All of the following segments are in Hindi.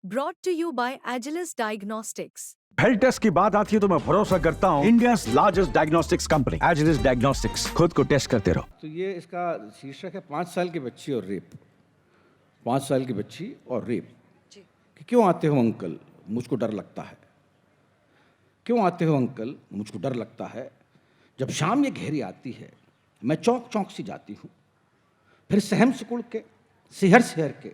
brought to you by Agilus Diagnostics. Health test की बात आती है तो मैं भरोसा करता हूँ India largest diagnostics company Agilus diagnostics. खुद को टेस्ट करते रहो। तो ये इसका शीर्षक है 5 साल की बच्ची और रेप। 5 साल की बच्ची और रेप। कि क्यों आते हो अंकल, मुझको डर लगता है। क्यों आते हो अंकल, मुझको डर लगता है। जब शाम ये घेरी आती है मैं चौंक चौंक सी जाती हूँ। फिर सहम सिकुड़ के सिहर सिहर के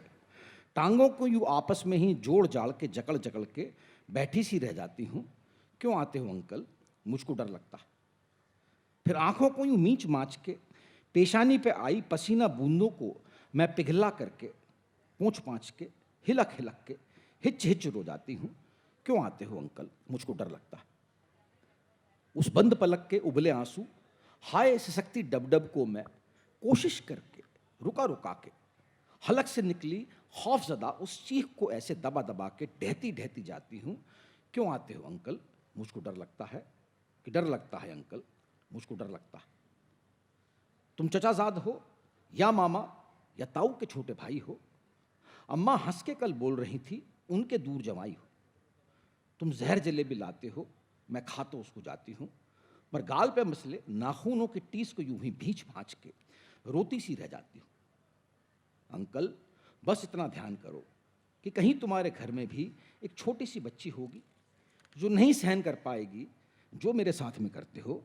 टांगों को यूँ आपस में ही जोड़ जाड़ के जकड़ जकड़ के बैठी सी रह जाती हूँ। क्यों आते हो अंकल, मुझको डर लगता है। फिर आंखों को यूँ मींच माच के पेशानी पे आई पसीना बूंदों को मैं पिघला करके पूंछ पाँच के हिलक हिलक के हिच हिच रो जाती हूँ। क्यों आते हो अंकल, मुझको डर लगता है। उस बंद पलक के उबले आंसू हाय सशक्ति डब डब को मैं कोशिश करके रुका रुका के हलक से निकली खौफजदा उस चीख को ऐसे दबा दबा के ढहती ढहती जाती हूँ। क्यों आते हो अंकल, मुझको डर लगता है। कि डर लगता है अंकल, मुझको डर लगता है। तुम चचाजाद हो या मामा या ताऊ के छोटे भाई हो। अम्मा हंस के कल बोल रही थी उनके दूर जवाई हो। तुम जहर जलेबी लाते हो, मैं खा तो उसको जाती हूँ, पर गाल पे मसले नाखूनों की टीस को यूं ही भींच भांच के रोती सी रह जाती हूँ। अंकल बस इतना ध्यान करो कि कहीं तुम्हारे घर में भी एक छोटी सी बच्ची होगी जो नहीं सहन कर पाएगी जो मेरे साथ में करते हो।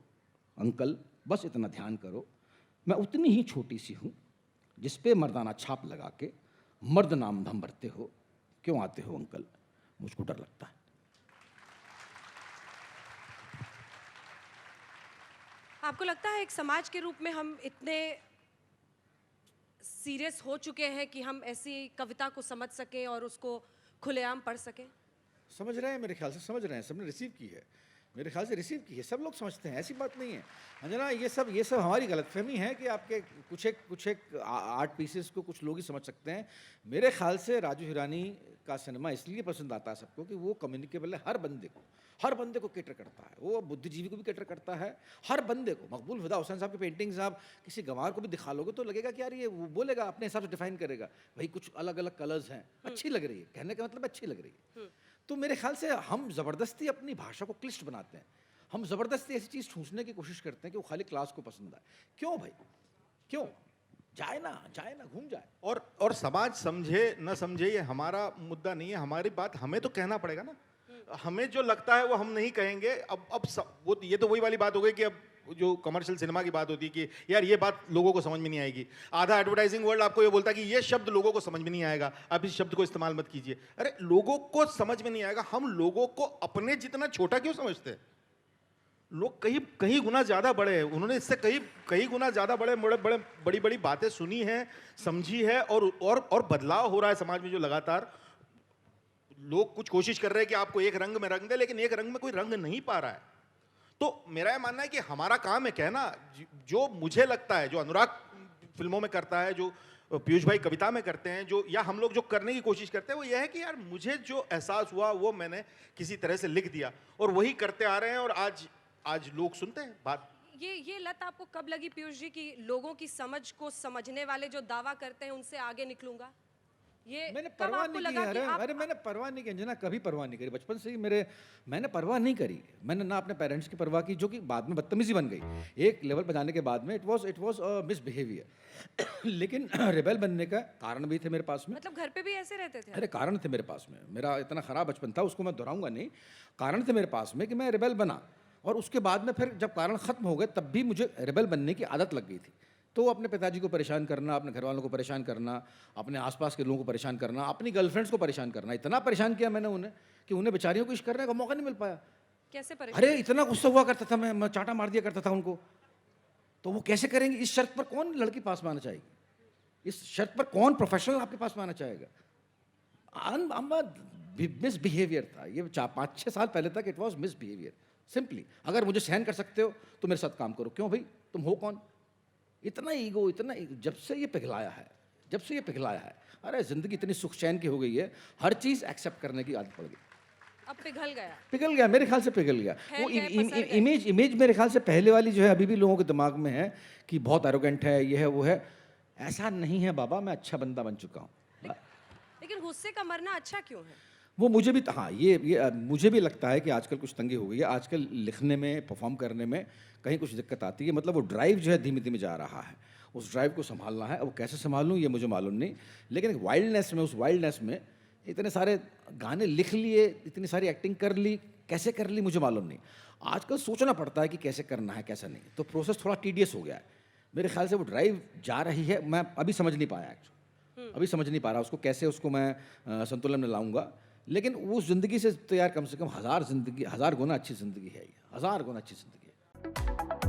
अंकल बस इतना ध्यान करो मैं उतनी ही छोटी सी हूँ जिस पे मर्दाना छाप लगा के मर्द नाम धम भरते हो। क्यों आते हो अंकल, मुझको डर लगता है। आपको लगता है एक समाज के रूप में हम इतने सीरियस हो चुके हैं कि हम ऐसी कविता को समझ सकें और उसको खुलेआम पढ़ सकें? समझ रहे हैं, मेरे ख्याल से समझ रहे हैं। सबने रिसीव की है, मेरे ख्याल से रिसीव की है। सब लोग समझते हैं, ऐसी बात नहीं है अंजना। ये सब हमारी गलतफहमी है कि आपके कुछ एक आर्ट पीसेस को कुछ लोग ही समझ सकते हैं। मेरे ख्याल से राजू हिरानी का सिनेमा इसलिए पसंद आता है सबको कि वो कम्युनिकेबल है। हर बंदे को कैटर करता है। वो बुद्धिजीवी को भी कैटर करता है, हर बंदे को। मकबूल फिदा हुसैन साहब की पेंटिंग्स आप किसी गंवार को भी दिखा लोगे तो लगेगा कि यार ये वो बोलेगा, अपने हिसाब से डिफाइन करेगा भाई कुछ अलग अलग कलर्स हैं, अच्छी लग रही है। कहने का मतलब अच्छी लग रही है। तो मेरे ख्याल से हम ज़बरदस्ती अपनी भाषा को क्लिष्ट बनाते हैं। हम ज़बरदस्ती ऐसी चीज़ ठूंसने की कोशिश करते हैं कि वो खाली क्लास को पसंद आए। क्यों भाई, क्यों? जाए ना घूम जाए। और समाज समझे न समझे ये हमारा मुद्दा नहीं है। हमारी बात हमें तो कहना पड़ेगा ना। हमें जो लगता है वो हम नहीं कहेंगे। वो ये तो वही वाली बात हो गई कि अब जो कमर्शियल सिनेमा की बात होती है कि यार ये बात लोगों को समझ में नहीं आएगी। आधा एडवर्टाइजिंग वर्ल्ड आपको ये बोलता है कि ये शब्द लोगों को समझ में नहीं आएगा, आप इस शब्द को इस्तेमाल मत कीजिए। अरे लोगों को समझ में नहीं आएगा, हम लोगों को अपने जितना छोटा क्यों समझते हैं? लोग कहीं गुना ज्यादा बड़े हैं। उन्होंने इससे कई गुना ज्यादा बड़ी बड़ी बातें सुनी हैं, समझी है। और बदलाव हो रहा है समाज में जो लगातार लोग कुछ कोशिश कर रहे हैं कि आपको एक रंग में रंग दे, लेकिन एक रंग में कोई रंग नहीं पा रहा है। तो मेरा यह मानना है कि हमारा काम है कहना जो मुझे लगता है, जो अनुराग फिल्मों में करता है, जो पीयूष भाई कविता में करते हैं, जो या हम लोग जो करने की कोशिश करते हैं वो यह है कि यार मुझे जो एहसास हुआ वो मैंने किसी तरह से लिख दिया और वही करते आ रहे हैं। और आज लोग सुनते हैं बात। ये लत आपको कब लगी पीयूष जी कि लोगों की समझ को समझने वाले जो दावा करते हैं उनसे आगे निकलूंगा? ये मैंने परवाह नहीं की। अरे मैंने परवाह नहीं की अंजना, कभी परवाह नहीं करी। बचपन से ही मैंने परवाह नहीं करी। मैंने ना अपने पेरेंट्स की परवाह की, जो कि बाद में बदतमीजी बन गई। एक लेवल पर जाने के बाद में इट वाज मिसबिहेवियर। लेकिन रेबेल बनने का कारण भी थे मेरे पास में। मतलब घर पे भी ऐसे रहते थे? अरे कारण थे मेरे पास में। मेरा इतना खराब बचपन था, उसको मैं दोहराऊंगा नहीं। कारण थे मेरे पास में कि मैं रेबेल बना, और उसके बाद में फिर जब कारण ख़त्म हो गए तब भी मुझे रेबेल बनने की आदत लग गई थी। तो अपने पिताजी को परेशान करना, अपने घर वालों को परेशान करना, अपने आसपास के लोगों को परेशान करना, अपनी गर्लफ्रेंड्स को परेशान करना, इतना परेशान किया मैंने उन्हें कि उन्हें बेचारियों को कुछ करने का मौका नहीं मिल पाया। कैसे परेशान? अरे इतना गुस्सा हुआ करता था मैं चाटा मार दिया करता था उनको। तो वो कैसे करेंगे? इस शर्त पर कौन लड़की पास में आना चाहेगी? इस शर्त पर कौन प्रोफेशनल आपके पास में आना चाहेगा? मिसबिहेवियर था ये। 5-6 साल पहले तक इट वॉज मिसबिहेवियर सिंपली। अगर मुझे सहन कर सकते हो तो मेरे साथ काम करो। क्यों भाई, तुम हो कौन? इतना ईगो। जब से ये पिघलाया है, अरे जिंदगी इतनी सुख चैन की हो गई है, हर चीज एक्सेप्ट करने की आदत पड़ गई। अब पिघल गया मेरे ख्याल से पिघल गया। वो इमेज मेरे ख्याल से पहले वाली जो है अभी भी लोगों के दिमाग में है कि बहुत एरोगेंट है, ये है वो है। ऐसा नहीं है बाबा, मैं अच्छा बंदा बन चुका हूँ। लेकिन गुस्से का मरना अच्छा क्यों है? वो मुझे भी हाँ ये मुझे भी लगता है कि आजकल कुछ तंगी हो गई है। आजकल लिखने में, परफॉर्म करने में कहीं कुछ दिक्कत आती है। मतलब वो ड्राइव जो है धीमे धीमे जा रहा है, उस ड्राइव को संभालना है। अब वो कैसे संभालूं ये मुझे मालूम नहीं, लेकिन एक वाइल्डनेस में, उस वाइल्डनेस में इतने सारे गाने लिख लिए, इतनी सारी एक्टिंग कर ली, कैसे कर ली मुझे मालूम नहीं। आजकल सोचना पड़ता है कि कैसे करना है कैसे नहीं, तो प्रोसेस थोड़ा टीडियस हो गया है। मेरे ख्याल से वो ड्राइव जा रही है, मैं अभी समझ नहीं पाया एक्चुअली, अभी समझ नहीं पा रहा उसको कैसे, उसको मैं संतुलन में लाऊंगा। लेकिन उस ज़िंदगी से तो यार कम से कम 1000 गुना अच्छी ज़िंदगी है ये, 1000 गुना अच्छी ज़िंदगी है।